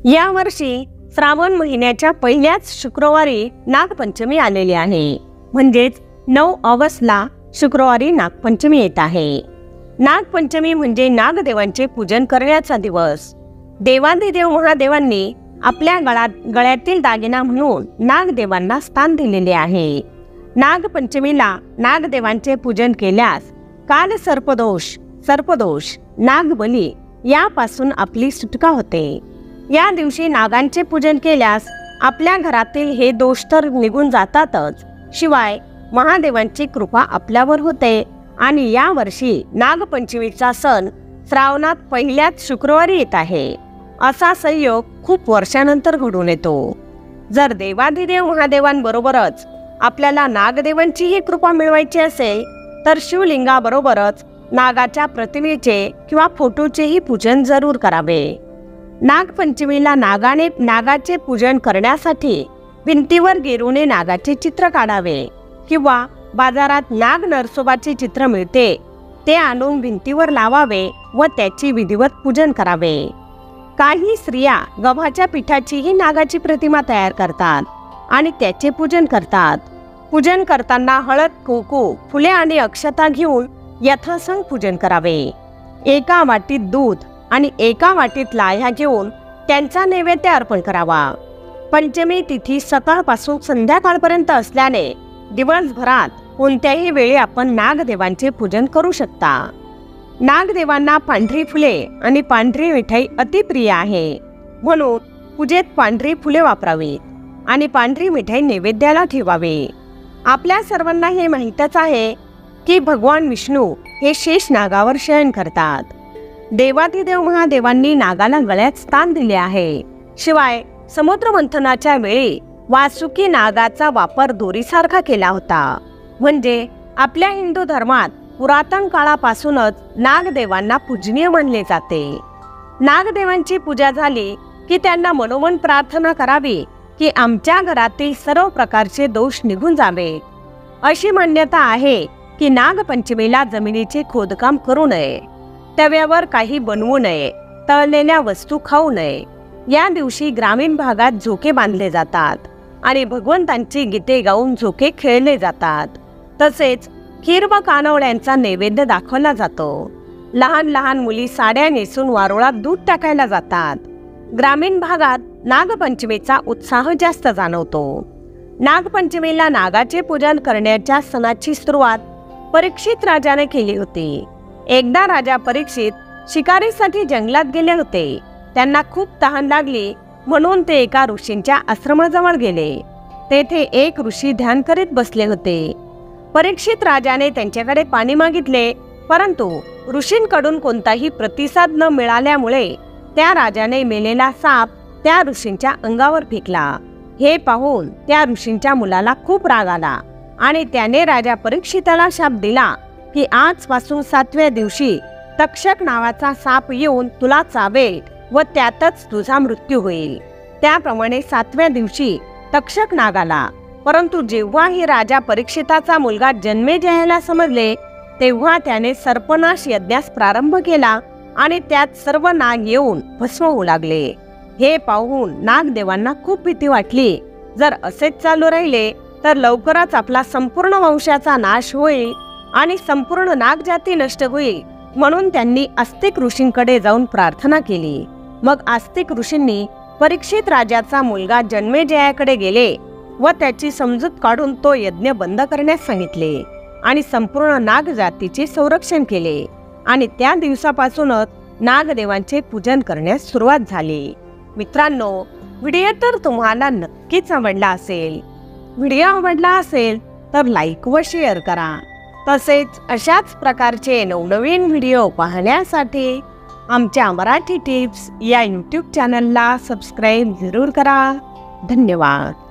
यावर्षी श्रावण महिन्याच्या पहिल्याच शुक्रवारी नागपंचमी आलेली आहे, म्हणजेच 9 ऑगस्टला शुक्रवारी नागपंचमी येत आहे। नागपंचमी म्हणजे नागदेवांचे पूजन करण्याचा दिवस। देवाधिदेव महादेवांनी आपल्या गळ्यातील दागिना म्हणून नागदेवांना स्थान दिलेले आहे। नागपंचमीला नागदेवांचे पूजन केल्यास काल सर्पदोष, नागबली यापासून आपली सुटका होते। या दिवशी नागांचे पूजन केल्यास आपल्या घरातील हे दोष तर निघून जातातच, शिवाय महादेवांची कृपा आपल्यावर होते आणि या वर्षी नागपंचमीचा सण श्रावणात पहिल्याच शुक्रवारी येत आहे। असा संयोग खूप वर्षानंतर घडून येतो। जर देवाधिदेव महादेवांबरोबरच आपल्याला नागदेवांचीही कृपा मिळवायची असेल तर शिवलिंगाबरोबरच नागाच्या प्रतिमेचे किंवा फोटोचेही पूजन जरूर करावे। नागपंचमीला नागाचे पूजन करण्यासाठी भिंतीवर गिरूने नागाचे चित्र काढावे किंवा बाजारात नाग नरसोबाचे चित्र मिळते ते आणून भिंतीवर लावावे व त्याची विधिवत पूजन करावे। काही स्त्रिया गव्हाच्या पिठाचीही नागाची प्रतिमा तयार करतात आणि त्याचे पूजन करतात। पूजन करताना हळद, कुंकू, फुले आणि अक्षता घेऊन यथासंग पूजन करावे। एका वाटीत दूध आणि एका वाटीत लाह्या घेऊन त्यांचा नैवेद्य अर्पण करावा। पंचमी तिथी सकाळपासून संध्याकाळपर्यंत असल्याने दिवसभरात कोणत्याही वेळी आपण नागदेवांचे पूजन करू शकता। नागदेवांना पांढरी फुले आणि पांढरी मिठाई अतिप्रिय आहे, म्हणून पूजेत पांढरी फुले वापरावीत आणि पांढरी मिठाई नैवेद्याला ठेवावी। आपल्या सर्वांना हे माहीतच आहे की भगवान विष्णू हे शेष नागावर शयन करतात। देवाधिदेव महादेवांनी नागाला गळ्यात स्थान दिले आहे। शिवाय समुद्र मंथनाच्या वेळी वासुकी नागाचा वापर दोरीसारखा केला होता। म्हणजे आपल्या हिंदू धर्मात पुरातन काळापासूनच नागदेवांना पूजनीय मानले जाते। नागदेवांची पूजा झाली की त्यांना मनोमन प्रार्थना करावी की आमच्या घरातील सर्व प्रकारचे दोष निघून जावेत। अशी मान्यता आहे की नागपंचमीला जमिनीचे खोदकाम करू नये, तव्यावर काही बनवू नये, तळलेल्या वस्तू खाऊ नये। या दिवशी ग्रामीण भागात झोके बांधले जातात आणि भगवंतांची गीते गाऊन झोके खेळले जातात। तसेच खीर व कानवड्यांचा नैवेद्य दाखवला जातो। लहान लहान मुली साड्या नेसून वारुळात दूध टाकायला जातात। ग्रामीण भागात नागपंचमीचा उत्साह जास्त जाणवतो। नागपंचमीला नागाचे पूजन करण्याच्या सणाची सुरुवात परीक्षित राजाने केली होती। एकदा राजा परीक्षित शिकारीसाठी जंगलात गेले होते। त्यांना खूप तहान लागली, म्हणून ते एका ऋषींच्या आश्रमाजवळ गेले। तेथे एक ऋषी ध्यान करीत बसले होते। परीक्षित राजाने त्यांच्याकडे पाणी मागितले, परंतु ऋषींकडून कोणताही प्रतिसाद न मिळाल्यामुळे त्या राजाने मेलेला साप त्या ऋषींच्या अंगावर फेकला। हे पाहून त्या ऋषींच्या मुलाला खूप राग आला आणि त्याने राजा परीक्षिताला शाप दिला की आजपासून 7व्या दिवशी तक्षक नावाचा साप येऊन तुला चावेल व त्यातच तुझा मृत्यू होईल। त्याप्रमाणे 7व्या दिवशी तक्षक नाग आला, परंतु जेव्हा ही राजा परीक्षिताचा मुलगा जन्मेजयाला समजले तेव्हा त्याने सर्पनाश यज्ञास प्रारंभ केला आणि त्यात सर्व नाग येऊन भस्म होऊ लागले। हे पाहून नागदेवांना खूप भीती वाटली। जर असेच चालू राहिले तर लवकरच आपला संपूर्ण वंशाचा नाश होईल आणि संपूर्ण नागजाती नष्ट होईल, म्हणून त्यांनी आस्तिक ऋषींकडे जाऊन प्रार्थना केली। मग आस्तिक ऋषींनी परीक्षित राजाचा मुलगा जन्मेजयाकडे गेले व त्याची समजूत काढून तो यज्ञ बंद करण्यास सांगितले आणि संपूर्ण नागजातीचे संरक्षण केले आणि त्या दिवसापासूनच नागदेवांचे पूजन करण्यास सुरुवात झाली। मित्रांनो, व्हिडिओ तर तुम्हाला नक्कीच आवडला असेल। व्हिडिओ आवडला असेल तर लाईक व शेअर करा। तसेच अशाच प्रकारचे नवनवीन व्हिडिओ पाहण्यासाठी आमच्या मराठी टिप्स या यूट्यूब चॅनलला सबस्क्राईब जरूर करा। धन्यवाद।